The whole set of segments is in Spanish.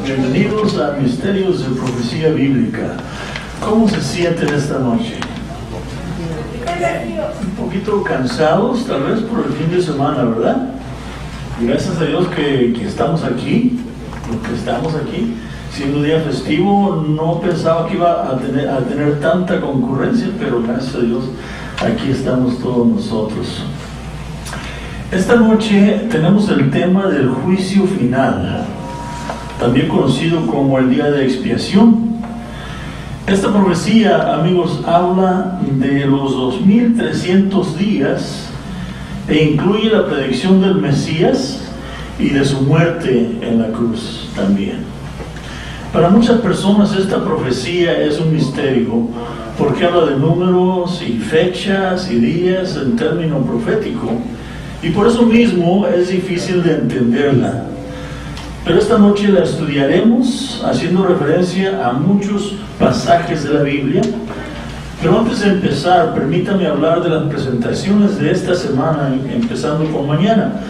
Bienvenidos a Misterios de Profecía Bíblica. ¿Cómo se sienten esta noche? Un poquito cansados, tal vez por el fin de semana, ¿verdad? Gracias a Dios que estamos aquí, siendo día festivo. No pensaba que iba a tener tanta concurrencia, pero gracias a Dios aquí estamos todos nosotros. Esta noche tenemos el tema del juicio final, también conocido como el día de expiación. Esta profecía, amigos, habla de los 2300 días e incluye la predicción del Mesías y de su muerte en la cruz también. Para muchas personas esta profecía es un misterio porque habla de números y fechas y días en término profético, y por eso mismo es difícil de entenderla. Pero esta noche la estudiaremos haciendo referencia a muchos pasajes de la Biblia. Pero antes de empezar, permítame hablar de las presentaciones de esta semana, empezando con mañana.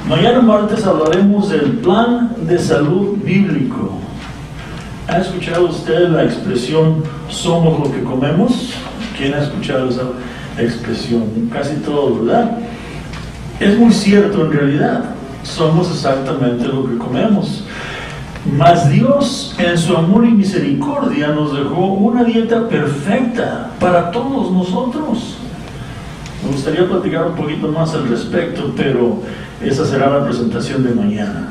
Mañana martes hablaremos del plan de salud bíblico. ¿Ha escuchado usted la expresión "somos lo que comemos"? ¿Quién ha escuchado esa expresión? Casi todos, ¿verdad? Es muy cierto en realidad. Somos exactamente lo que comemos. Mas Dios, en su amor y misericordia, nos dejó una dieta perfecta para todos nosotros. Me gustaría platicar un poquito más al respecto, pero esa será la presentación de mañana.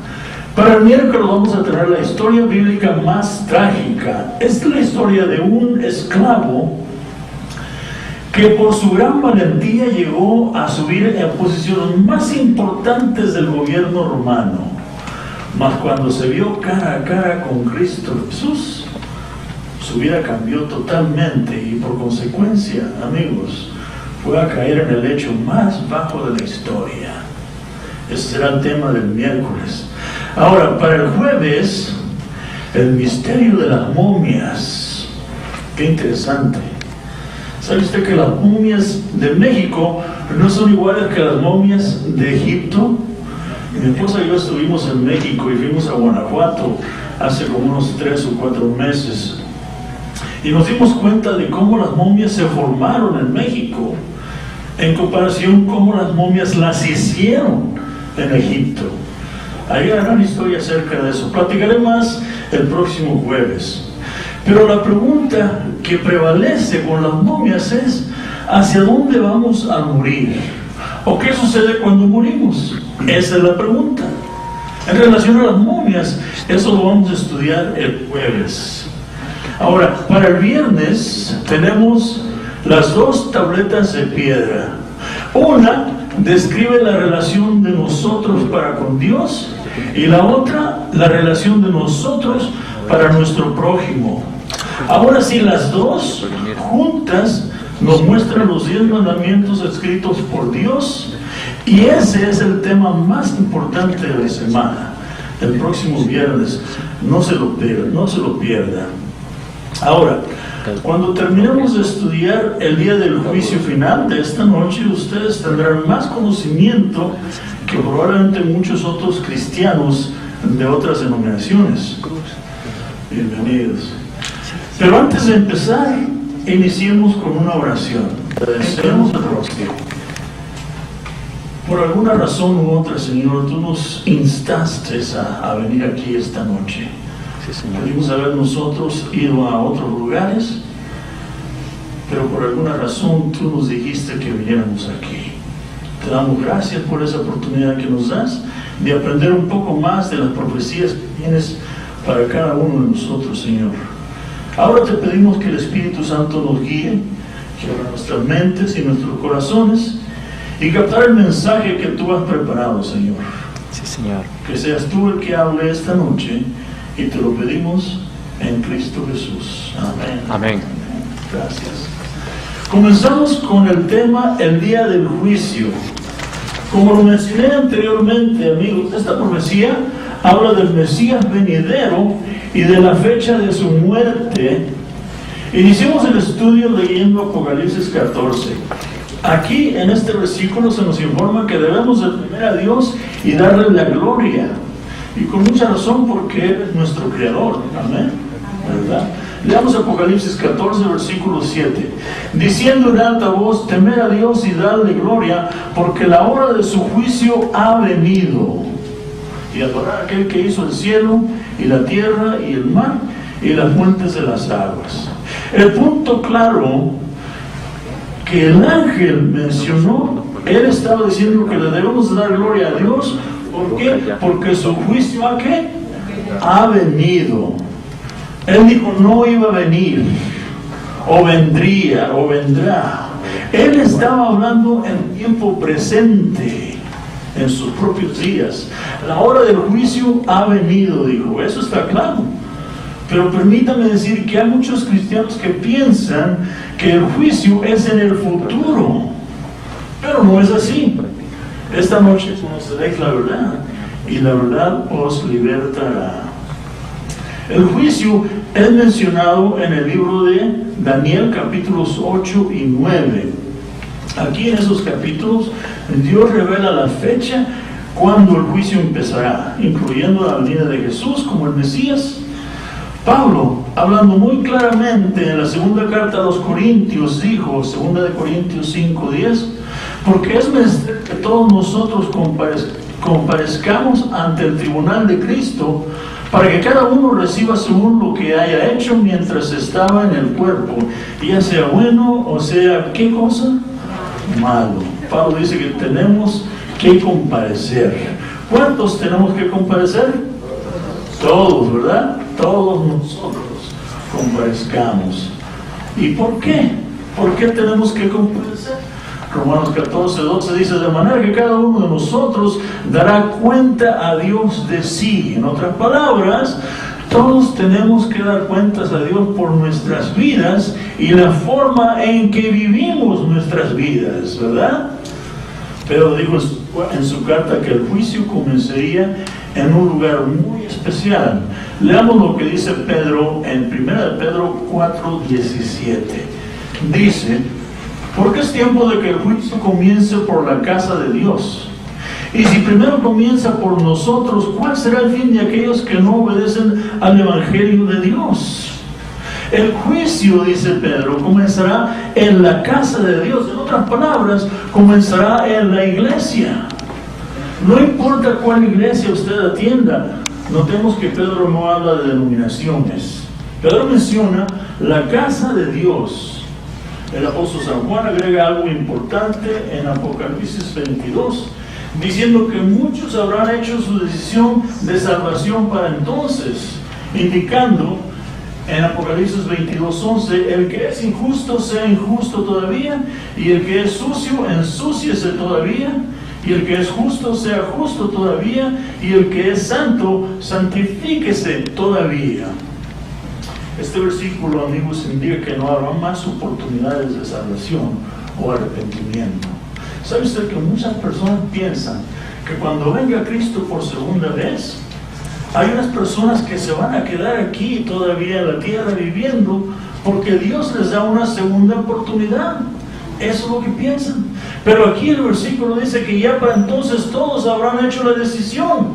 Para el miércoles vamos a tener la historia bíblica más trágica. Es la historia de un esclavo que por su gran valentía llegó a subir en posiciones más importantes del gobierno romano. Mas cuando se vio cara a cara con Cristo Jesús, su vida cambió totalmente y por consecuencia, amigos, fue a caer en el lecho más bajo de la historia. Ese será el tema del miércoles. Ahora, para el jueves, el misterio de las momias. Qué interesante. ¿Sabe usted que las momias de México no son iguales que las momias de Egipto? Mi esposa y yo estuvimos en México y fuimos a Guanajuato hace como unos 3 o 4 meses. Y nos dimos cuenta de cómo las momias se formaron en México, en comparación con cómo las momias las hicieron en Egipto. Hay una gran historia acerca de eso. Platicaré más el próximo jueves. Pero la pregunta que prevalece con las momias es: ¿hacia dónde vamos a morir? ¿O qué sucede cuando morimos? Esa es la pregunta. En relación a las momias, eso lo vamos a estudiar el jueves. Ahora, para el viernes tenemos las 2 tabletas de piedra. Una describe la relación de nosotros para con Dios y la otra la relación de nosotros para nuestro prójimo. Ahora sí, las dos juntas nos muestran los 10 mandamientos escritos por Dios, y ese es el tema más importante de la semana, el próximo viernes. No se lo pierda. Ahora, cuando terminemos de estudiar el día del juicio final de esta noche, ustedes tendrán más conocimiento que probablemente muchos otros cristianos de otras denominaciones. Bienvenidos. Pero antes de empezar, iniciemos con una oración. Agradecemos a Dios. Por alguna razón u otra, Señor, tú nos instaste a venir aquí esta noche. Pudimos haber nosotros ido a otros lugares, pero por alguna razón tú nos dijiste que viniéramos aquí. Te damos gracias por esa oportunidad que nos das de aprender un poco más de las profecías que tienes para cada uno de nosotros, Señor. Ahora te pedimos que el Espíritu Santo nos guíe, que abra nuestras mentes y nuestros corazones y captar el mensaje que tú has preparado, Señor. Sí, Señor. Que seas tú el que hable esta noche, y te lo pedimos en Cristo Jesús. Amén. Amén. Gracias. Comenzamos con el tema el día del juicio. Como lo mencioné anteriormente, amigos, esta profecía habla del Mesías venidero y de la fecha de su muerte. Iniciamos el estudio leyendo Apocalipsis 14. Aquí en este versículo se nos informa que debemos de temer a Dios y darle la gloria. Y con mucha razón, porque Él es nuestro Creador. Amén. ¿Verdad? Leamos Apocalipsis 14, versículo 7. Diciendo en alta voz: temed a Dios y dadle gloria, porque la hora de su juicio ha venido. Y adorar a aquel que hizo el cielo y la tierra y el mar y las fuentes de las aguas. El punto claro que el ángel mencionó, él estaba diciendo que le debemos dar gloria a Dios. ¿Por qué? Porque su juicio ¿a qué? Ha venido. Él dijo no iba a venir, o vendría, o vendrá. Él estaba hablando en tiempo presente, en sus propios días. La hora del juicio ha venido, dijo. Eso está claro. Pero permítame decir que hay muchos cristianos que piensan que el juicio es en el futuro. Pero no es así. Esta noche conoceréis la verdad, y la verdad os libertará. El juicio es mencionado en el libro de Daniel, capítulos 8 y 9. Aquí en esos capítulos, Dios revela la fecha cuando el juicio empezará, incluyendo la venida de Jesús como el Mesías. Pablo, hablando muy claramente en la segunda carta a los Corintios, dijo, 2 Corintios 5:10, porque es menester que todos nosotros comparezcamos ante el tribunal de Cristo, para que cada uno reciba según lo que haya hecho mientras estaba en el cuerpo, ya sea bueno o sea, ¿qué cosa? Malo. Pablo dice que tenemos que comparecer. ¿Cuántos tenemos que comparecer? Todos, ¿verdad? Todos nosotros comparezcamos. ¿Y por qué? ¿Por qué tenemos que comparecer? Romanos 14:12 dice: de manera que cada uno de nosotros dará cuenta a Dios de sí. En otras palabras, todos tenemos que dar cuentas a Dios por nuestras vidas y la forma en que vivimos nuestras vidas, ¿verdad? Pero dijo en su carta que el juicio comenzaría en un lugar muy especial. Leamos lo que dice Pedro en 1 Pedro 4:17. Dice: porque es tiempo de que el juicio comience por la casa de Dios. Y si primero comienza por nosotros, ¿cuál será el fin de aquellos que no obedecen al Evangelio de Dios? El juicio, dice Pedro, comenzará en la casa de Dios. En otras palabras, comenzará en la iglesia. No importa cuál iglesia usted atienda. Notemos que Pedro no habla de denominaciones. Pedro menciona la casa de Dios. El apóstol San Juan agrega algo importante en Apocalipsis 22, diciendo que muchos habrán hecho su decisión de salvación para entonces, indicando en Apocalipsis 22:11, el que es injusto sea injusto todavía, y el que es sucio ensúciese todavía, y el que es justo sea justo todavía, y el que es santo santifíquese todavía. Este versículo, amigos, indica que no habrá más oportunidades de salvación o arrepentimiento. ¿Sabe usted que muchas personas piensan que cuando venga Cristo por segunda vez, hay unas personas que se van a quedar aquí todavía en la tierra viviendo porque Dios les da una segunda oportunidad? Eso es lo que piensan. Pero aquí el versículo dice que ya para entonces todos habrán hecho la decisión,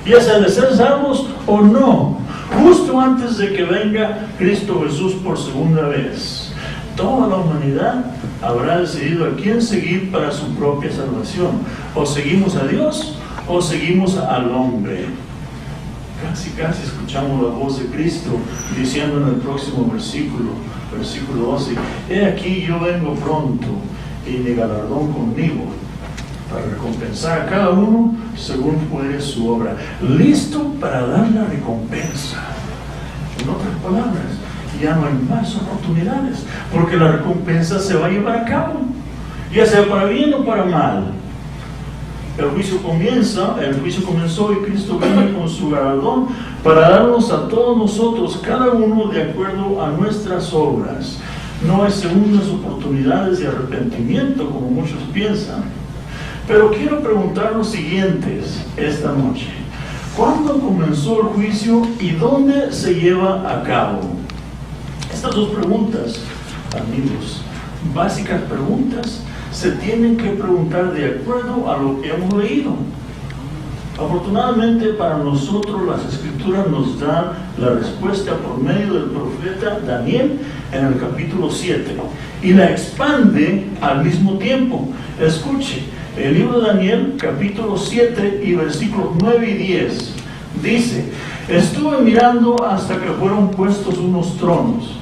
ya sea de ser salvos o no. Justo antes de que venga Cristo Jesús por segunda vez, toda la humanidad habrá decidido a quién seguir para su propia salvación. O seguimos a Dios o seguimos al hombre. Casi escuchamos la voz de Cristo diciendo en el próximo versículo 12: he aquí yo vengo pronto, y mi galardón conmigo, para recompensar a cada uno según fuere su obra. Listo para dar la recompensa. En otras palabras, ya no hay más oportunidades, porque la recompensa se va a llevar a cabo, ya sea para bien o para mal. El juicio comenzó y Cristo viene con su galardón para darnos a todos nosotros, cada uno de acuerdo a nuestras obras. No hay segundas oportunidades de arrepentimiento como muchos piensan. Pero quiero preguntar los siguientes esta noche: ¿cuándo comenzó el juicio y dónde se lleva a cabo? Estas dos preguntas, amigos, básicas preguntas, se tienen que preguntar de acuerdo a lo que hemos leído. Afortunadamente para nosotros las Escrituras nos dan la respuesta por medio del profeta Daniel en el capítulo 7 y la expande al mismo tiempo. Escuche, el libro de Daniel capítulo 7 y versículos 9 y 10 dice: estuve mirando hasta que fueron puestos unos tronos,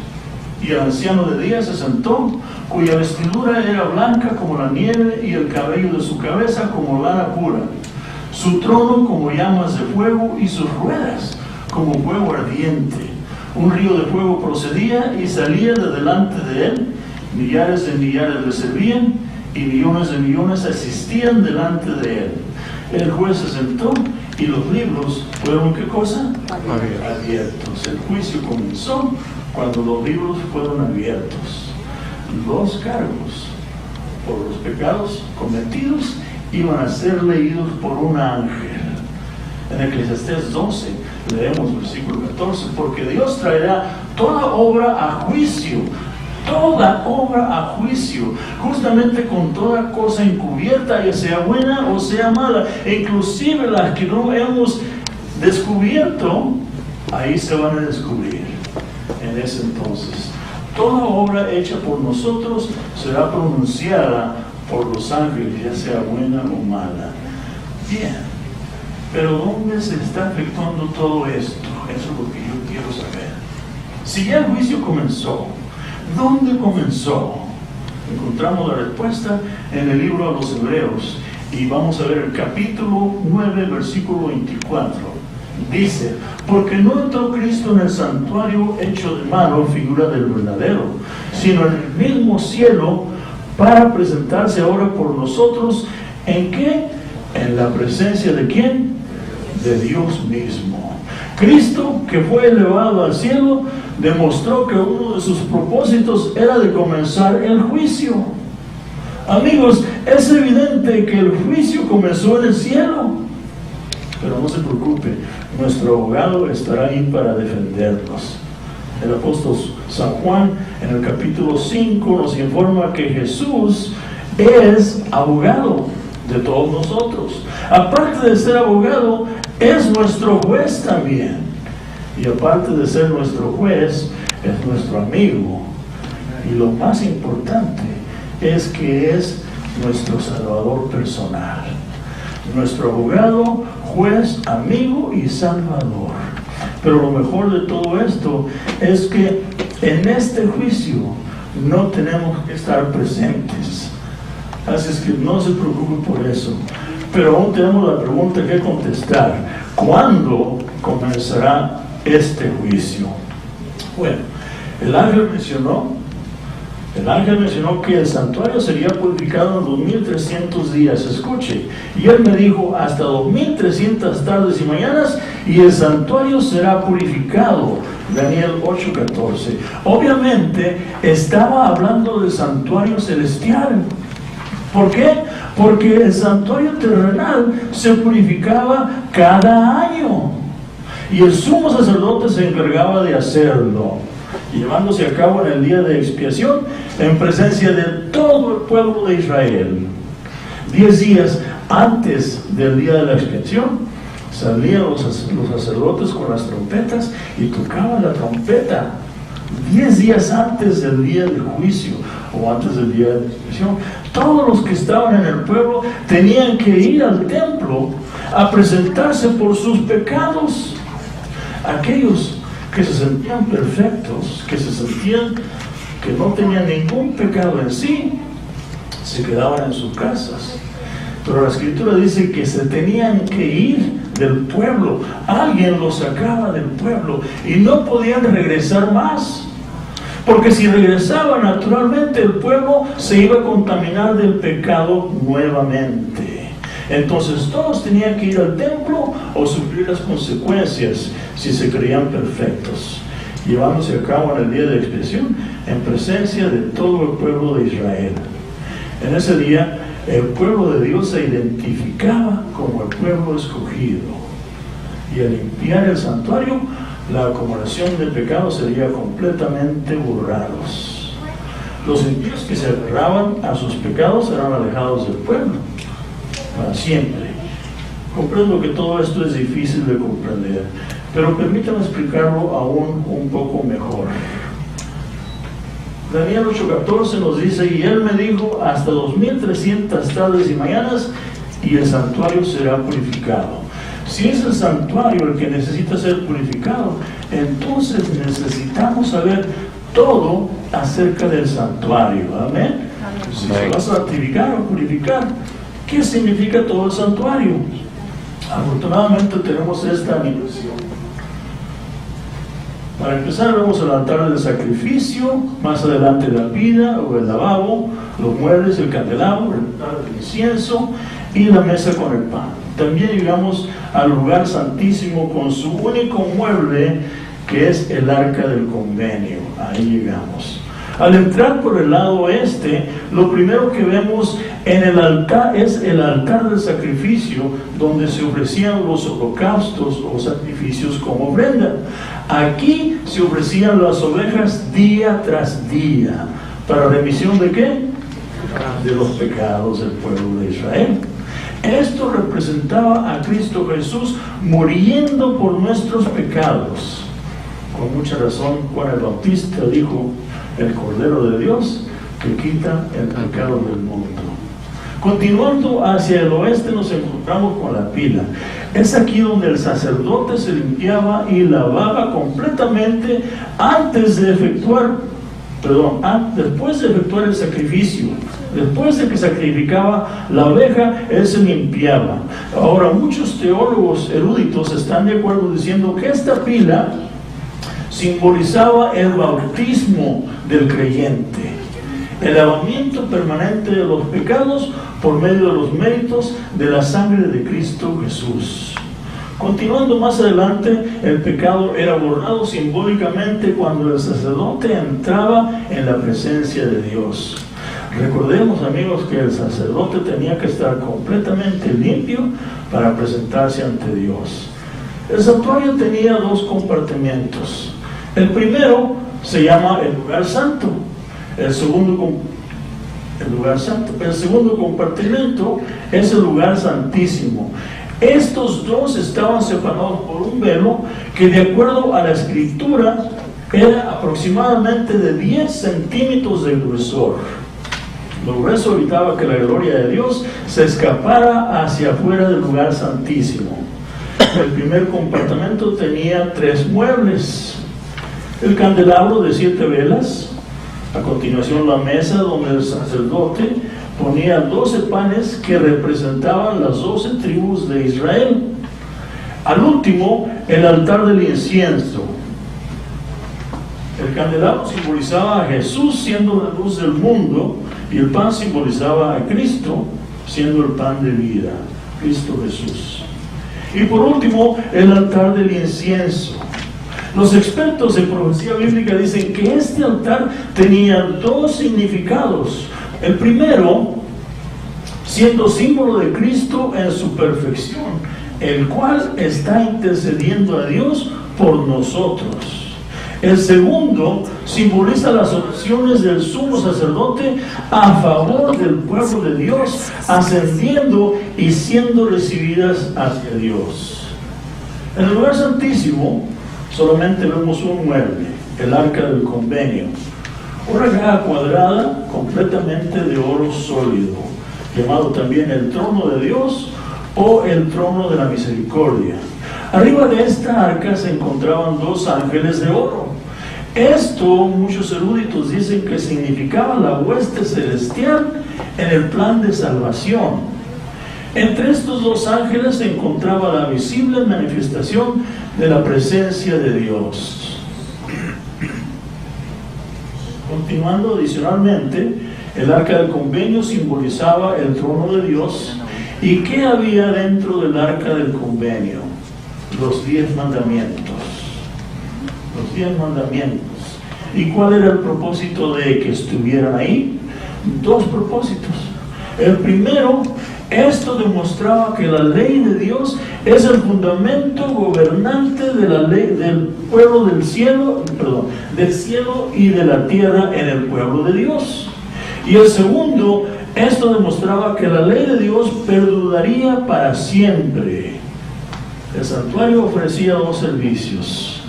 y el anciano de días se sentó, cuya vestidura era blanca como la nieve y el cabello de su cabeza como lana pura. Su trono como llamas de fuego y sus ruedas como fuego ardiente. Un río de fuego procedía y salía de delante de él. Millares de millares le servían y millones de millones asistían delante de él. El juez se sentó y los libros fueron, ¿qué cosa? Abiertos. El juicio comenzó cuando los libros fueron abiertos. Los cargos por los pecados cometidos iban a ser leídos por un ángel. En Eclesiastés 12 leemos versículo 14: porque Dios traerá toda obra a juicio, justamente con toda cosa encubierta, ya sea buena o sea mala, e inclusive las que no hemos descubierto, ahí se van a descubrir en ese entonces. Toda obra hecha por nosotros será pronunciada por los ángeles, ya sea buena o mala. Bien, pero ¿dónde se está efectuando todo esto? Eso es lo que yo quiero saber. Si ya el juicio comenzó, ¿dónde comenzó? Encontramos la respuesta en el libro a los Hebreos, y vamos a ver el capítulo 9, versículo 24. Dice: porque no entró Cristo en el santuario hecho de mano, figura del verdadero, sino en el mismo cielo, para presentarse ahora por nosotros, ¿en qué? En la presencia ¿de quién? De Dios mismo. Cristo, que fue elevado al cielo, demostró que uno de sus propósitos era de comenzar el juicio. Amigos, es evidente que el juicio comenzó en el cielo. Pero no se preocupe, nuestro abogado estará ahí para defendernos. El apóstol San Juan en el capítulo 5 nos informa que Jesús es abogado de todos nosotros. Aparte de ser abogado, es nuestro juez también. Y aparte de ser nuestro juez, es nuestro amigo. Y lo más importante es que es nuestro Salvador personal. Nuestro abogado, juez, amigo y salvador. Pero lo mejor de todo esto es que en este juicio no tenemos que estar presentes. Así es que no se preocupe por eso. Pero aún tenemos la pregunta que contestar: ¿cuándo comenzará este juicio? Bueno, el ángel mencionó que el santuario sería purificado en 2300 días. Escuche, y él me dijo: hasta 2300 tardes y mañanas, y el santuario será purificado. Daniel 8:14. Obviamente estaba hablando del santuario celestial. ¿Por qué? Porque el santuario terrenal se purificaba cada año, y el sumo sacerdote se encargaba de hacerlo, llevándose a cabo en el día de expiación en presencia de todo el pueblo de Israel. 10 días antes del día de la expiación salían los sacerdotes con las trompetas y tocaban la trompeta. 10 días antes del día del juicio o antes del día de la expiación, todos los que estaban en el pueblo tenían que ir al templo a presentarse por sus pecados. Aquellos que se sentían perfectos, que se sentían que no tenían ningún pecado en sí, se quedaban en sus casas. Pero la Escritura dice que se tenían que ir del pueblo. Alguien los sacaba del pueblo y no podían regresar más. Porque si regresaban, naturalmente el pueblo se iba a contaminar del pecado nuevamente. Entonces todos tenían que ir al templo o sufrir las consecuencias si se creían perfectos, llevándose a cabo en el día de expiación en presencia de todo el pueblo de Israel. En ese día el pueblo de Dios se identificaba como el pueblo escogido, y al limpiar el santuario, la acumulación de pecados sería completamente borrados. Los impíos que se agarraban a sus pecados eran alejados del pueblo para siempre. Comprendo que todo esto es difícil de comprender, pero permítame explicarlo aún un poco mejor. Daniel 8:14 nos dice: y él me dijo, hasta 2300 tardes y mañanas, y el santuario será purificado. Si es el santuario el que necesita ser purificado, entonces necesitamos saber todo acerca del santuario. Amén. Si se va a santificar o purificar, ¿qué significa todo el santuario? Afortunadamente tenemos esta animación. Para empezar, vemos el altar del sacrificio, más adelante la vida o el lavabo, los muebles, el candelabro, el altar del incienso y la mesa con el pan. También llegamos al lugar santísimo con su único mueble, que es el arca del convenio. Ahí llegamos. Al entrar por el lado oeste, lo primero que vemos en el altar es el altar del sacrificio, donde se ofrecían los holocaustos o sacrificios como ofrenda. Aquí se ofrecían las ovejas día tras día. ¿Para remisión de qué? De los pecados del pueblo de Israel. Esto representaba a Cristo Jesús muriendo por nuestros pecados. Con mucha razón, Juan el Bautista dijo: el Cordero de Dios que quita el pecado del mundo. Continuando hacia el oeste, nos encontramos con la pila. Es aquí donde el sacerdote se limpiaba y lavaba completamente después de efectuar el sacrificio. Después de que sacrificaba la oveja, él se limpiaba. Ahora, muchos teólogos eruditos están de acuerdo diciendo que esta pila simbolizaba el bautismo del creyente, el lavamiento permanente de los pecados por medio de los méritos de la sangre de Cristo Jesús. Continuando más adelante, el pecado era borrado simbólicamente cuando el sacerdote entraba en la presencia de Dios. Recordemos, amigos, que el sacerdote tenía que estar completamente limpio para presentarse ante Dios. El santuario tenía dos compartimentos. El primero se llama el lugar santo. El segundo compartimento es el lugar santísimo. Estos dos estaban separados por un velo que, de acuerdo a la escritura, era aproximadamente de 10 centímetros de grosor. Lo grueso evitaba que la gloria de Dios se escapara hacia afuera del lugar santísimo. El primer compartimento tenía 3 muebles: el candelabro de 7 velas, a continuación la mesa donde el sacerdote ponía 12 panes que representaban las 12 tribus de Israel. Al último, el altar del incienso. El candelabro simbolizaba a Jesús siendo la luz del mundo, y el pan simbolizaba a Cristo siendo el pan de vida, Cristo Jesús. Y por último, el altar del incienso. Los expertos en profecía bíblica dicen que este altar tenía 2 significados. El primero, siendo símbolo de Cristo en su perfección, el cual está intercediendo a Dios por nosotros. El segundo simboliza las oraciones del sumo sacerdote a favor del pueblo de Dios, ascendiendo y siendo recibidas hacia Dios. En el lugar santísimo solamente vemos un mueble, el arca del convenio, una caja cuadrada completamente de oro sólido, llamado también el trono de Dios o el trono de la misericordia. Arriba de esta arca se encontraban 2 ángeles de oro. Esto, muchos eruditos dicen que significaba la hueste celestial en el plan de salvación. Entre estos 2 ángeles se encontraba la visible manifestación de la presencia de Dios. Continuando, adicionalmente, el arca del convenio simbolizaba el trono de Dios. ¿Y qué había dentro del arca del convenio? Los 10 mandamientos. Los 10 mandamientos. ¿Y cuál era el propósito de que estuvieran ahí? 2 propósitos. El primero, esto demostraba que la ley de Dios es el fundamento gobernante de la ley del pueblo del cielo y de la tierra en el pueblo de Dios. Y el segundo, Esto demostraba que la ley de Dios perduraría para siempre. El santuario ofrecía dos servicios.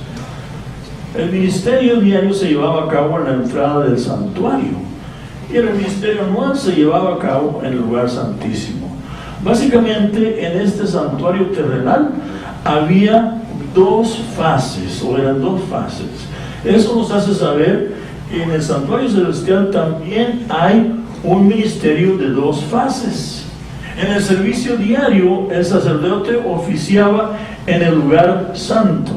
El ministerio diario se llevaba a cabo en la entrada del santuario y el ministerio anual se llevaba a cabo en el lugar santísimo. Básicamente, en este santuario terrenal había dos fases, o eran dos fases. Eso nos hace saber que en el santuario celestial también hay un ministerio de dos fases. En el servicio diario, el sacerdote oficiaba en el lugar santo.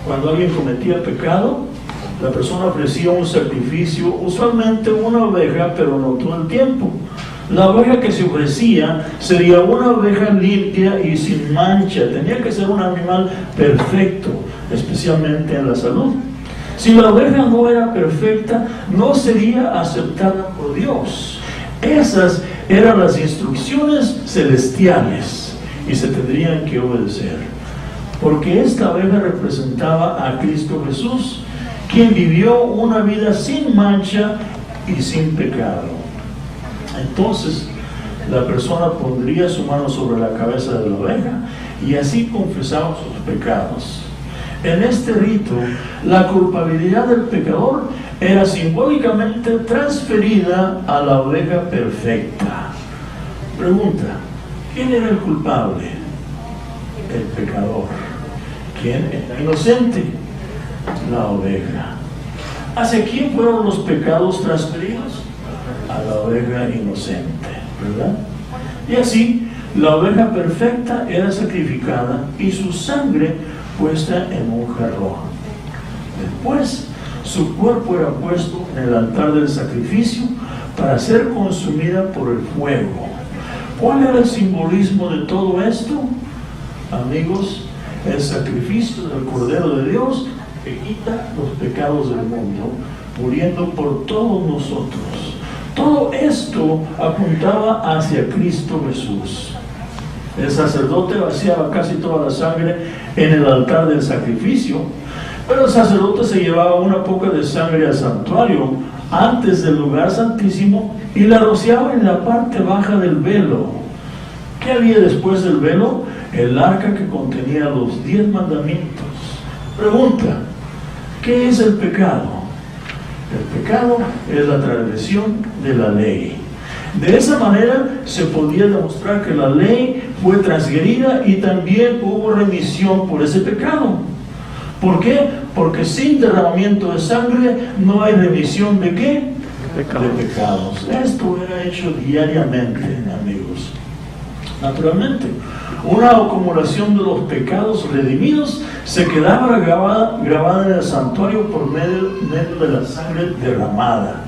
Cuando alguien cometía pecado, la persona ofrecía un sacrificio, usualmente una oveja, pero no todo el tiempo. La oveja que se ofrecía sería una oveja limpia y sin mancha. Tenía que ser un animal perfecto, especialmente en la salud. Si la oveja no era perfecta, no sería aceptada por Dios. Esas eran las instrucciones celestiales y se tendrían que obedecer. Porque esta oveja representaba a Cristo Jesús, quien vivió una vida sin mancha y sin pecado. Entonces, la persona pondría su mano sobre la cabeza de la oveja y así confesaba sus pecados. En este rito, la culpabilidad del pecador era simbólicamente transferida a la oveja perfecta. Pregunta: ¿quién era el culpable? El pecador. ¿Quién era inocente? La oveja. ¿Hacia quién fueron los pecados transferidos? A la oveja inocente, ¿verdad? Y así, la oveja perfecta era sacrificada y su sangre puesta en un jarrón. Después, su cuerpo era puesto en el altar del sacrificio para ser consumida por el fuego. ¿Cuál era el simbolismo de todo esto? Amigos, el sacrificio del Cordero de Dios que quita los pecados del mundo, muriendo por todos nosotros. Todo esto apuntaba hacia Cristo Jesús. El sacerdote vaciaba casi toda la sangre en el altar del sacrificio, pero el sacerdote se llevaba una poca de sangre al santuario antes del lugar santísimo y la rociaba en la parte baja del velo. ¿Qué había después del velo? El arca que contenía los 10 mandamientos. Pregunta: ¿qué es el pecado? El pecado es la transgresión de la ley. De esa manera se podía demostrar que la ley fue transgredida y también hubo remisión por ese pecado. ¿Por qué? Porque sin derramamiento de sangre no hay remisión de ¿qué? De pecados. Esto era hecho diariamente, amigos. Naturalmente, una acumulación de los pecados redimidos se quedaba grabada en el santuario por medio de la sangre derramada.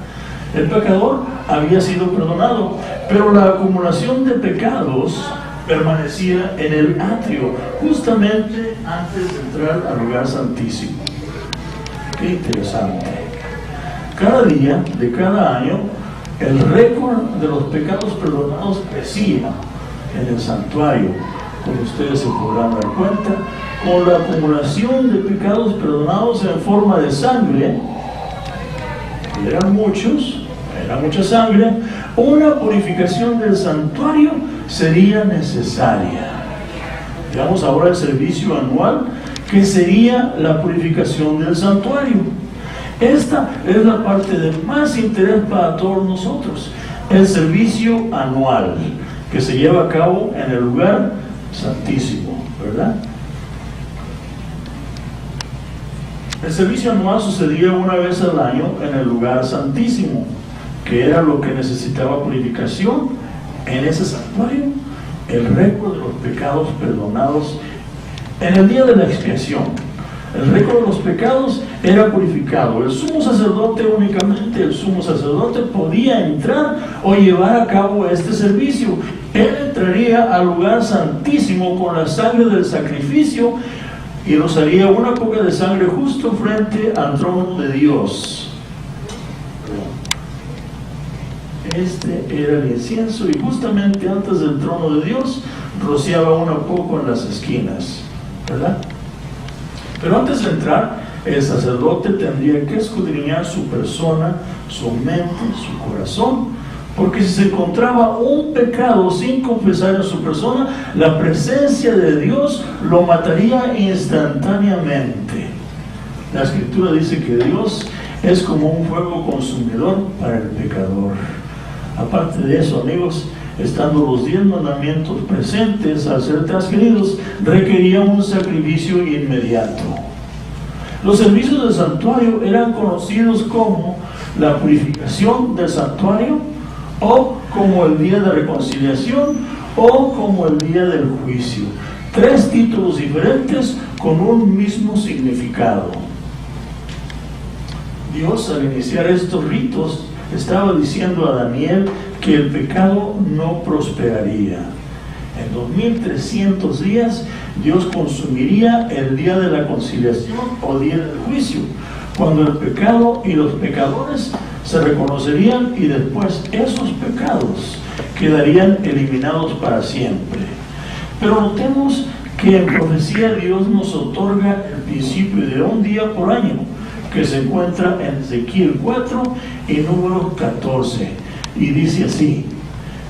El pecador había sido perdonado, pero la acumulación de pecados permanecía en el atrio, justamente antes de entrar al lugar santísimo. Qué interesante. Cada día de cada año, el récord de los pecados perdonados crecía en el santuario, como ustedes se podrán dar cuenta, con la acumulación de pecados perdonados en forma de sangre. Eran muchos, era mucha sangre. Una purificación del santuario sería necesaria. Veamos ahora el servicio anual, que sería la purificación del santuario. Esta es la parte de más interés para todos nosotros, el servicio anual, que se lleva a cabo en el lugar santísimo, ¿verdad? El servicio anual sucedía una vez al año en el lugar santísimo, que era lo que necesitaba purificación en ese santuario, el récord de los pecados perdonados en el día de la expiación. El récord de los pecados era purificado. El sumo sacerdote, únicamente el sumo sacerdote, podía entrar o llevar a cabo este servicio. Él entraría al lugar santísimo con la sangre del sacrificio y rozaría una poca de sangre justo frente al trono de Dios. Este era el incienso y justamente antes del trono de Dios rociaba un poco en las esquinas, ¿verdad? Pero antes de entrar, el sacerdote tendría que escudriñar su persona, su mente, su corazón, Porque si se encontraba un pecado sin confesar en su persona, la presencia de Dios lo mataría instantáneamente. La Escritura dice que Dios es como un fuego consumidor para el pecador. Aparte de eso, amigos, estando los 10 mandamientos presentes al ser transgredidos, requería un sacrificio inmediato. Los servicios del santuario eran conocidos como la purificación del santuario, o como el día de reconciliación, o como el día del juicio. 3 títulos diferentes con un mismo significado. Dios, al iniciar estos ritos, estaba diciendo a Daniel que el pecado no prosperaría. En 2300 días, Dios consumiría el día de la conciliación o día del juicio, cuando el pecado y los pecadores se reconocerían y después esos pecados quedarían eliminados para siempre. Pero notemos que en profecía Dios nos otorga el principio de un día por año, que se encuentra en Ezequiel 4 y número 14, y dice así,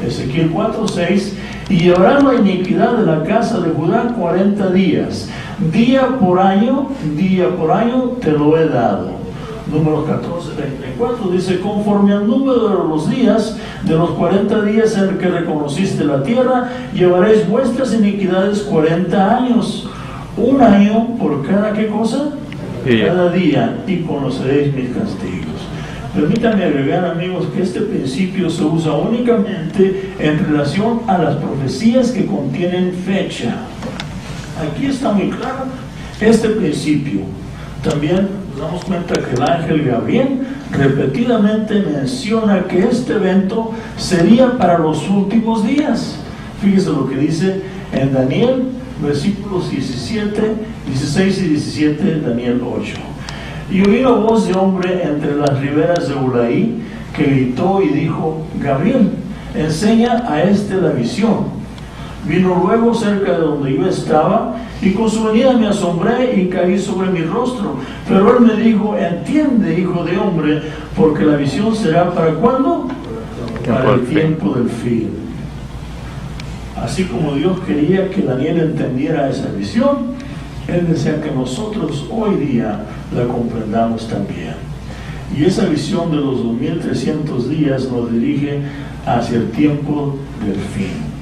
Ezequiel 4:6: y llevarán la iniquidad de la casa de Judá 40 días, día por año te lo he dado. Números 14:34 dice: conforme al número de los días de los 40 días en que reconociste la tierra, llevaréis vuestras iniquidades 40 años, un año por cada, ¿qué cosa? Cada día, y conoceréis mis castigos. Permítanme agregar, amigos, que este principio se usa únicamente en relación a las profecías que contienen fecha. Aquí está muy claro este principio. También nos damos cuenta que el ángel Gabriel repetidamente menciona que este evento sería para los últimos días. Fíjese lo que dice en Daniel, versículos 16 y 17 de Daniel 8. Y oí la voz de hombre entre las riberas de Ulaí, que gritó y dijo: Gabriel, enseña a este la visión. Vino luego cerca de donde yo estaba, y con su venida me asombré y caí sobre mi rostro. Pero él me dijo: entiende, hijo de hombre, porque la visión será ¿para cuándo? Para el tiempo del fin. Así como Dios quería que Daniel entendiera esa visión, Él desea que nosotros hoy día la comprendamos también. Y esa visión de los 2300 días nos dirige hacia el tiempo del fin.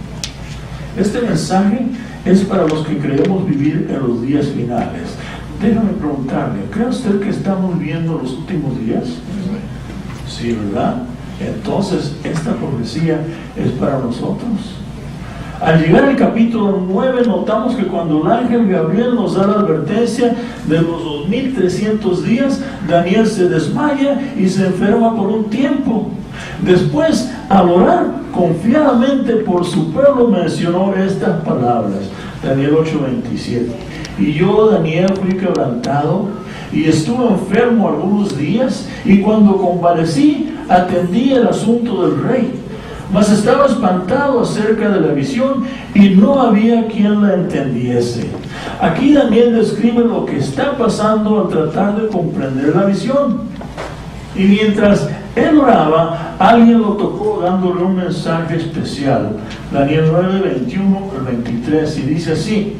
Este mensaje es para los que creemos vivir en los días finales. Déjame preguntarle, ¿cree usted que estamos viviendo los últimos días? Sí, ¿verdad? Entonces, esta profecía es para nosotros. Al llegar al capítulo 9, notamos que cuando el ángel Gabriel nos da la advertencia de los 2300 días, Daniel se desmaya y se enferma por un tiempo. Después, al orar confiadamente por su pueblo, mencionó estas palabras. Daniel 8:27. Y yo, Daniel, fui quebrantado y estuve enfermo algunos días, y cuando convalecí, atendí el asunto del rey. Mas estaba espantado acerca de la visión y no había quien la entendiese. Aquí Daniel describe lo que está pasando al tratar de comprender la visión. Y mientras él oraba, alguien lo tocó dándole un mensaje especial. Daniel 9:21-23, y dice así: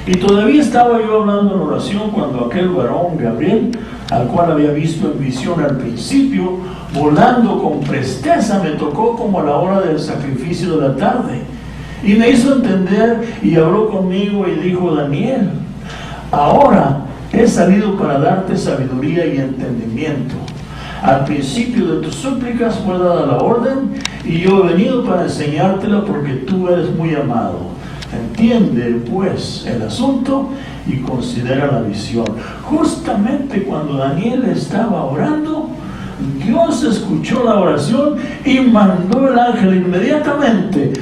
y todavía estaba yo hablando en oración cuando aquel varón Gabriel, al cual había visto en visión al principio, volando con presteza, me tocó como a la hora del sacrificio de la tarde, y me hizo entender y habló conmigo y dijo: Daniel, ahora he salido para darte sabiduría y entendimiento. Al principio de tus súplicas fue dada la orden, y yo he venido para enseñártela porque tú eres muy amado. Entiende pues el asunto y considera la visión. Justamente cuando Daniel estaba orando, Dios escuchó la oración y mandó el ángel inmediatamente.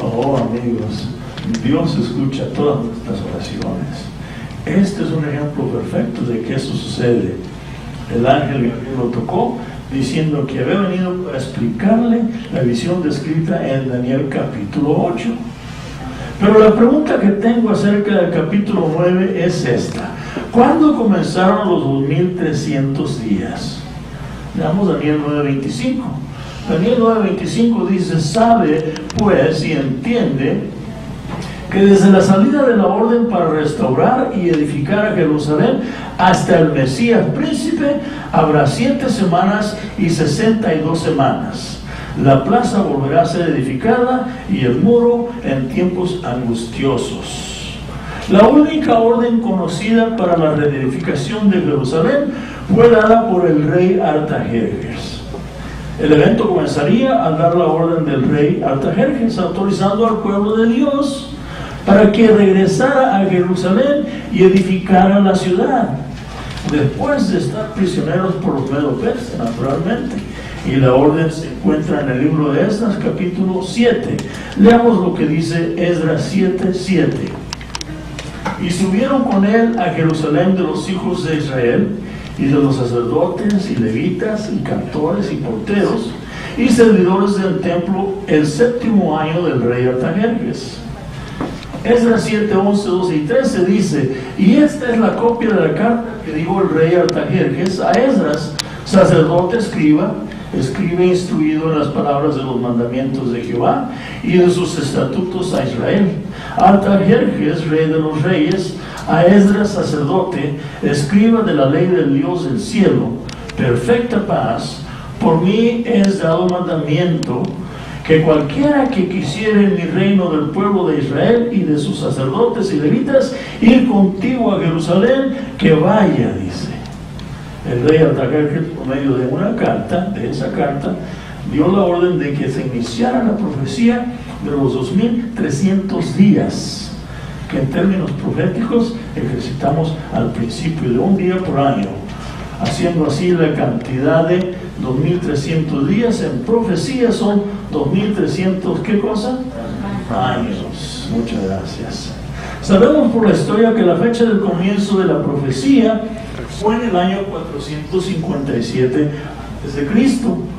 Oh, amigos, Dios escucha todas nuestras oraciones. Este es un ejemplo perfecto de que eso sucede. El ángel lo tocó diciendo que había venido para explicarle la visión descrita en Daniel capítulo 8. Pero la pregunta que tengo acerca del capítulo 9 es esta: ¿cuándo comenzaron los 2300 días? Veamos Daniel 9:25. Daniel 9:25 dice: sabe pues y entiende que desde la salida de la orden para restaurar y edificar a Jerusalén hasta el Mesías príncipe habrá 7 semanas y 62 semanas. La plaza volverá a ser edificada y el muro en tiempos angustiosos. La única orden conocida para la reedificación de Jerusalén fue dada por el rey Artajerjes. El evento comenzaría al dar la orden del rey Artajerjes, autorizando al pueblo de Dios para que regresara a Jerusalén y edificara la ciudad, después de estar prisioneros por los medo-persas, naturalmente. Y la orden se encuentra en el libro de Esdras, capítulo 7. Leamos lo que dice Esdras 7:7. Y subieron con él a Jerusalén de los hijos de Israel, y de los sacerdotes, y levitas, y cantores, y porteros, y servidores del templo, el 7º año del rey Artajerjes. Esdras 7, 11, 12 y 13 dice: y esta es la copia de la carta que dio el rey Artajerjes a Esdras, sacerdote, escribe instruido en las palabras de los mandamientos de Jehová y de sus estatutos a Israel. Artajerjes, rey de los reyes, a Esdras, sacerdote, escriba de la ley del Dios del cielo, perfecta paz. Por mí es dado mandamiento que cualquiera que quisiere en mi reino del pueblo de Israel y de sus sacerdotes y levitas ir contigo a Jerusalén, que vaya, dice. El rey Artajerjes, por medio de una carta, de esa carta, dio la orden de que se iniciara la profecía de los 2300 días, que en términos proféticos ejercitamos al principio de un día por año, haciendo así la cantidad de 2300 días. En profecía son 2300, ¿qué cosa? Años. Muchas gracias. Sabemos por la historia que la fecha del comienzo de la profecía fue en el año 457 a.C.,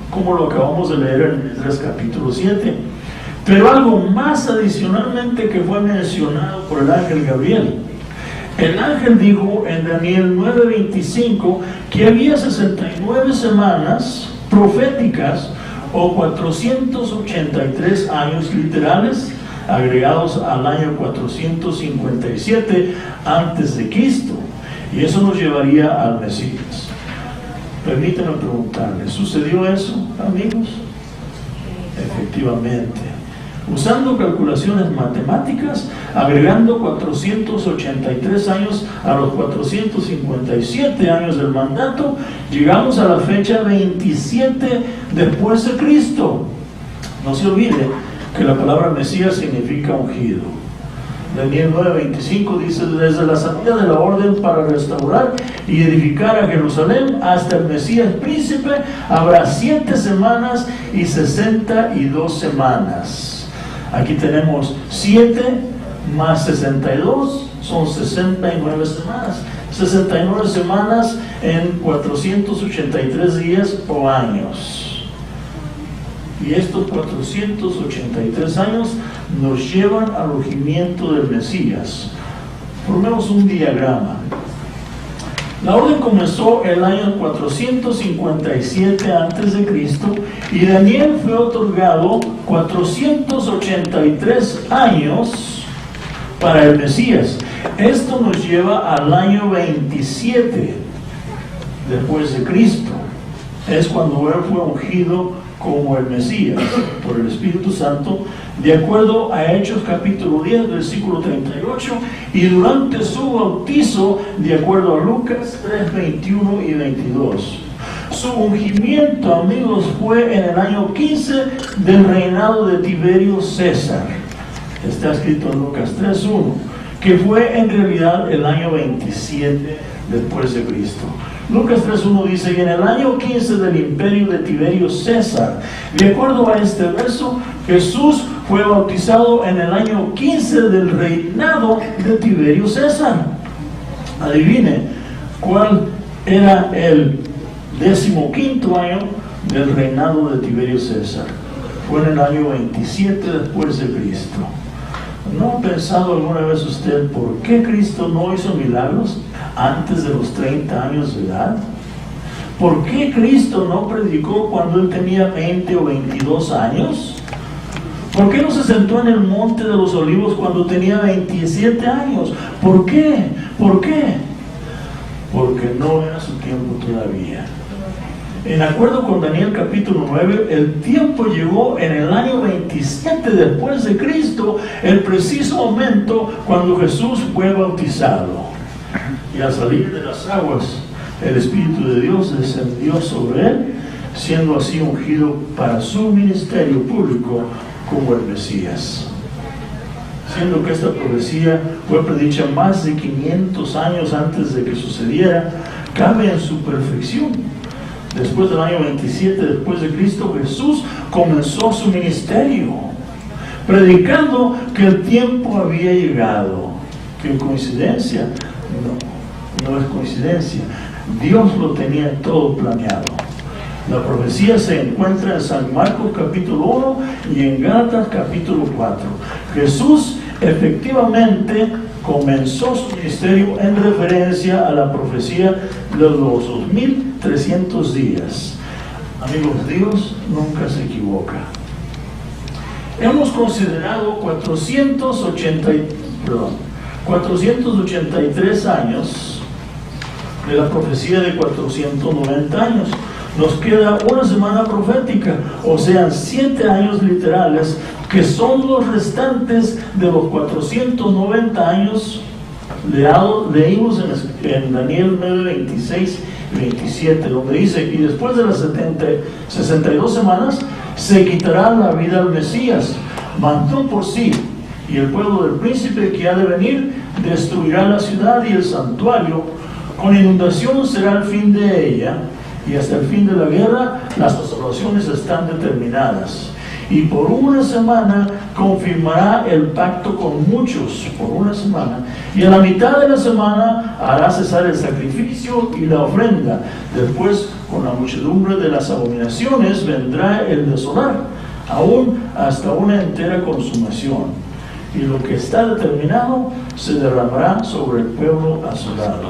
como lo acabamos de leer en Esdras capítulo 7. Pero algo más adicionalmente que fue mencionado por el ángel Gabriel. El ángel dijo en Daniel 9:25 que había 69 semanas proféticas o 483 años literales agregados al año 457 antes de Cristo, y eso nos llevaría al Mesías. Permítanme preguntarles, ¿sucedió eso, amigos? Efectivamente. Usando calculaciones matemáticas, agregando 483 años a los 457 años del mandato, llegamos a la fecha 27 después de Cristo. No se olvide que la palabra Mesías significa ungido. Daniel 9:25 dice: desde la salida de la orden para restaurar y edificar a Jerusalén hasta el Mesías príncipe habrá 7 semanas y 62 semanas. Aquí tenemos 7 más 62, son 69 semanas. 69 semanas en 483 días o años. Y estos 483 años nos llevan al urgimiento del Mesías. Formemos un diagrama. La orden comenzó el año 457 a.C. y Daniel fue otorgado 483 años para el Mesías. Esto nos lleva al año 27 después de Cristo. Es cuando él fue ungido como el Mesías por el Espíritu Santo, de acuerdo a Hechos capítulo 10, versículo 38, y durante su bautizo, de acuerdo a Lucas 3, 21 y 22. Su ungimiento, amigos, fue en el año 15 del reinado de Tiberio César. Está escrito en Lucas 3, 1, que fue en realidad el año 27 después de Cristo. Lucas 3.1 dice: y en el año 15 del imperio de Tiberio César. De acuerdo a este verso, Jesús fue bautizado en el año 15 del reinado de Tiberio César. Adivine, ¿cuál era el 15º año del reinado de Tiberio César? Fue en el año 27 después de Cristo. ¿No ha pensado alguna vez usted por qué Cristo no hizo milagros antes de los 30 años de edad? ¿Por qué Cristo no predicó cuando él tenía 20 o 22 años? ¿Por qué no se sentó en el monte de los olivos cuando tenía 27 años? ¿Por qué? ¿Por qué? Porque no era su tiempo todavía. En acuerdo con Daniel capítulo 9, el tiempo llegó en el año 27 después de Cristo, el preciso momento cuando Jesús fue bautizado. Y al salir de las aguas, el Espíritu de Dios descendió sobre él, siendo así ungido para su ministerio público como el Mesías. Siendo que esta profecía fue predicha más de 500 años antes de que sucediera, cabe en su perfección. Después del año 27 después de Cristo, Jesús comenzó su ministerio, predicando que el tiempo había llegado. ¿Qué coincidencia? No es coincidencia. Dios lo tenía todo planeado. La profecía se encuentra en San Marcos capítulo 1 y en Gálatas capítulo 4. Jesús efectivamente comenzó su ministerio en referencia a la profecía de los 2300 días. Amigos, Dios nunca se equivoca. Hemos considerado 483 años de la profecía de 490 años. Nos queda una semana profética, o sea, 7 años literales, que son los restantes de los 490 años leímos en Daniel 9, 26 y 27, donde dice: y después de las 62 semanas se quitará la vida al Mesías, mantón por sí, y el pueblo del príncipe que ha de venir destruirá la ciudad y el santuario, con inundación será el fin de ella, y hasta el fin de la guerra las desolaciones están determinadas. Y por una semana confirmará el pacto con muchos, por una semana, y a la mitad de la semana hará cesar el sacrificio y la ofrenda. Después, con la muchedumbre de las abominaciones, vendrá el desolar, aún hasta una entera consumación. Y lo que está determinado se derramará sobre el pueblo asolado.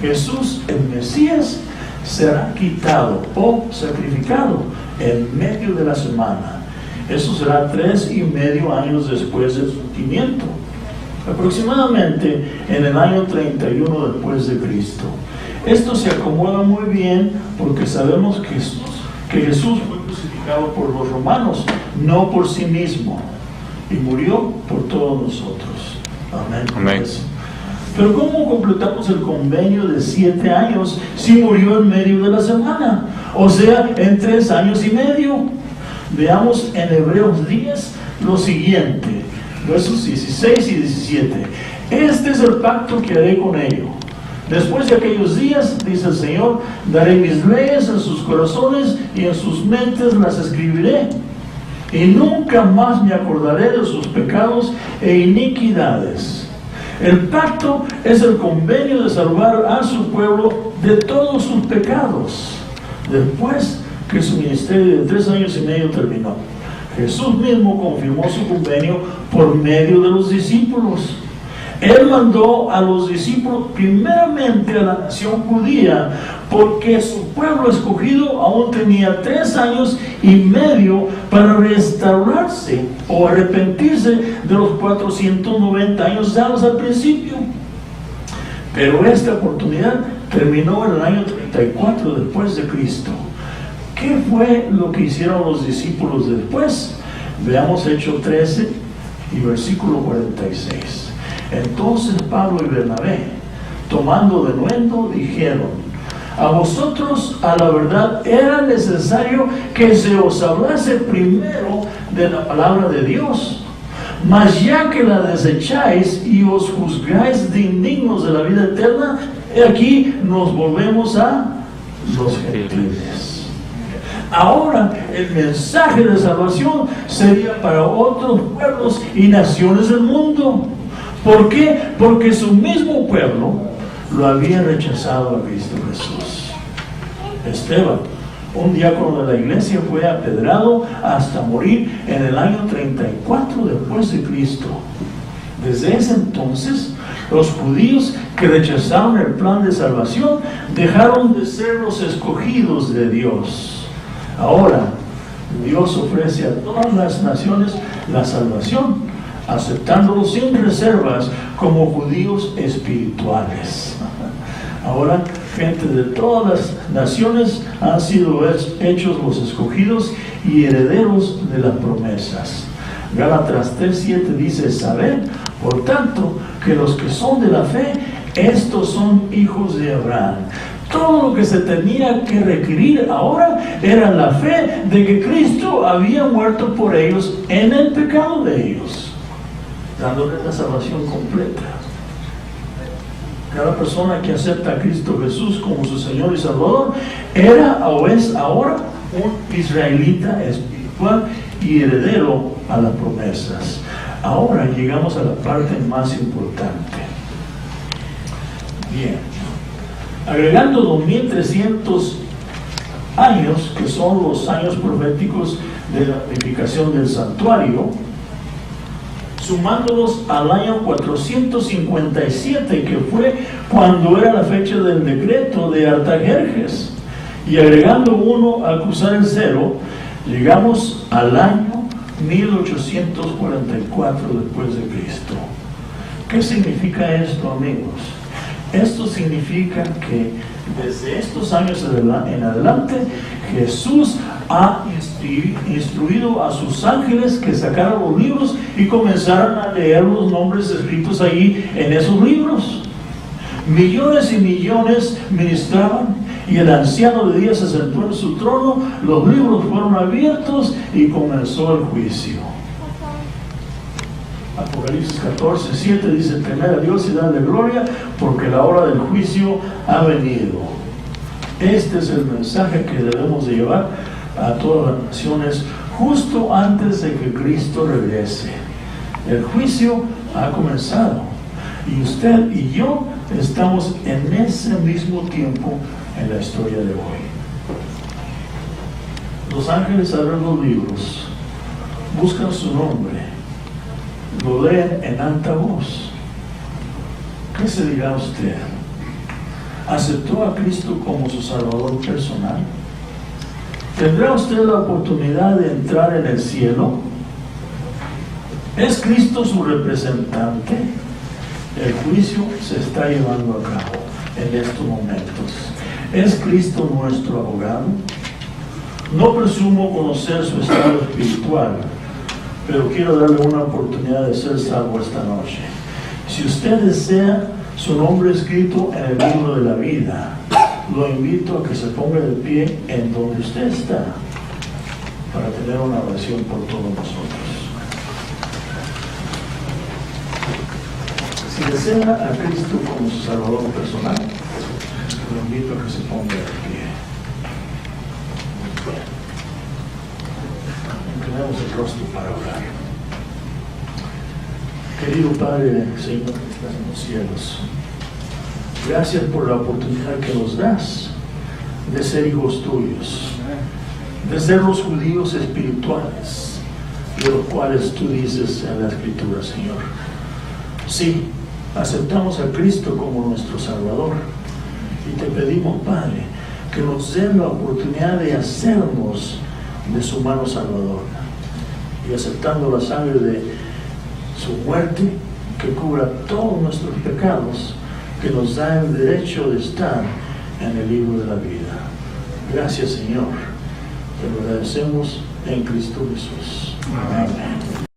Jesús, el Mesías, será quitado o sacrificado en medio de la semana. Eso será 3,5 años después del surgimiento, aproximadamente en el año 31 después de Cristo. Esto se acomoda muy bien porque sabemos que Jesús fue crucificado por los romanos, no por sí mismo, y murió por todos nosotros. Amén. Amén. Pero ¿cómo completamos el convenio de 7 años si murió en medio de la semana? O sea, en 3 años y medio. Veamos en Hebreos 10 lo siguiente, versos 16 y 17. Este es el pacto que haré con ellos. Después de aquellos días, dice el Señor, daré mis leyes en sus corazones y en sus mentes las escribiré. Y nunca más me acordaré de sus pecados e iniquidades. El pacto es el convenio de salvar a su pueblo de todos sus pecados. Después que su ministerio de 3 años y medio terminó, Jesús mismo confirmó su convenio por medio de los discípulos. Él mandó a los discípulos primeramente a la nación judía, porque su pueblo escogido aún tenía 3 años y medio para restaurarse o arrepentirse de los 490 años dados al principio. Pero esta oportunidad terminó en el año 34 después de Cristo. ¿Qué fue lo que hicieron los discípulos después? Veamos Hechos 13 y versículo 46. Entonces Pablo y Bernabé, tomando denuedo, dijeron: a vosotros a la verdad era necesario que se os hablase primero de la palabra de Dios, mas ya que la desecháis y os juzgáis de indignos de la vida eterna, he aquí nos volvemos a los gentiles. Ahora el mensaje de salvación sería para otros pueblos y naciones del mundo. ¿Por qué? Porque su mismo pueblo lo había rechazado a Cristo Jesús. Esteban, un diácono de la iglesia, fue apedrado hasta morir en el año 34 después de Cristo. Desde ese entonces, Los judíos que rechazaron el plan de salvación dejaron de ser los escogidos de Dios. Ahora, Dios ofrece a todas las naciones la salvación, aceptándolos sin reservas como judíos espirituales. Ahora, gente de todas las naciones han sido hechos los escogidos y herederos de las promesas. Gálatas 3:7 dice: sabed, por tanto, que los que son de la fe, estos son hijos de Abraham. Todo lo que se tenía que requerir ahora era la fe de que Cristo había muerto por ellos en el pecado de ellos, dándoles la salvación completa. Cada persona que acepta a Cristo Jesús como su Señor y Salvador era o es ahora un israelita espiritual y heredero a las promesas. Ahora llegamos a la parte más importante. Bien, agregando 2300 años, que son los años proféticos de la edificación del santuario, sumándolos al año 457, que fue cuando era la fecha del decreto de Artajerjes, y agregando uno al cruzar el cero, llegamos al año 1844 después de Cristo. ¿Qué significa esto, amigos? Esto significa que desde estos años en adelante, Jesús ha instruido a sus ángeles que sacaran los libros y comenzaran a leer los nombres escritos ahí en esos libros. Millones y millones ministraban, y el anciano de días se sentó en su trono, los libros fueron abiertos y comenzó el juicio. Apocalipsis 14:7 dice: temed a Dios y dadle gloria, porque la hora del juicio ha venido. Este es el mensaje que debemos de llevar a todas las naciones justo antes de que Cristo regrese. El juicio ha comenzado y usted y yo estamos en ese mismo tiempo en la historia de hoy. Los ángeles abren los libros, buscan su nombre, lo leen en alta voz. ¿Qué se dirá usted? ¿Aceptó a Cristo como su Salvador personal? ¿Tendrá usted la oportunidad de entrar en el cielo? ¿Es Cristo su representante? El juicio se está llevando a cabo en estos momentos. ¿Es Cristo nuestro abogado? No presumo conocer su estado espiritual, pero quiero darle una oportunidad de ser salvo esta noche. Si usted desea su nombre escrito en el libro de la vida, lo invito a que se ponga de pie en donde usted está para tener una oración por todos nosotros. Si desea a Cristo como su Salvador personal, lo invito a que se ponga de pie. Inclinamos el rostro para orar. Querido Padre, Señor que estás en los cielos, gracias por la oportunidad que nos das de ser hijos tuyos, de ser los judíos espirituales, de los cuales tú dices en la Escritura, Señor. Sí, aceptamos a Cristo como nuestro Salvador y te pedimos, Padre, que nos den la oportunidad de hacernos de su mano salvadora y aceptando la sangre de su muerte que cubra todos nuestros pecados, que nos da el derecho de estar en el libro de la vida. Gracias, Señor. Te lo agradecemos en Cristo Jesús. Amén.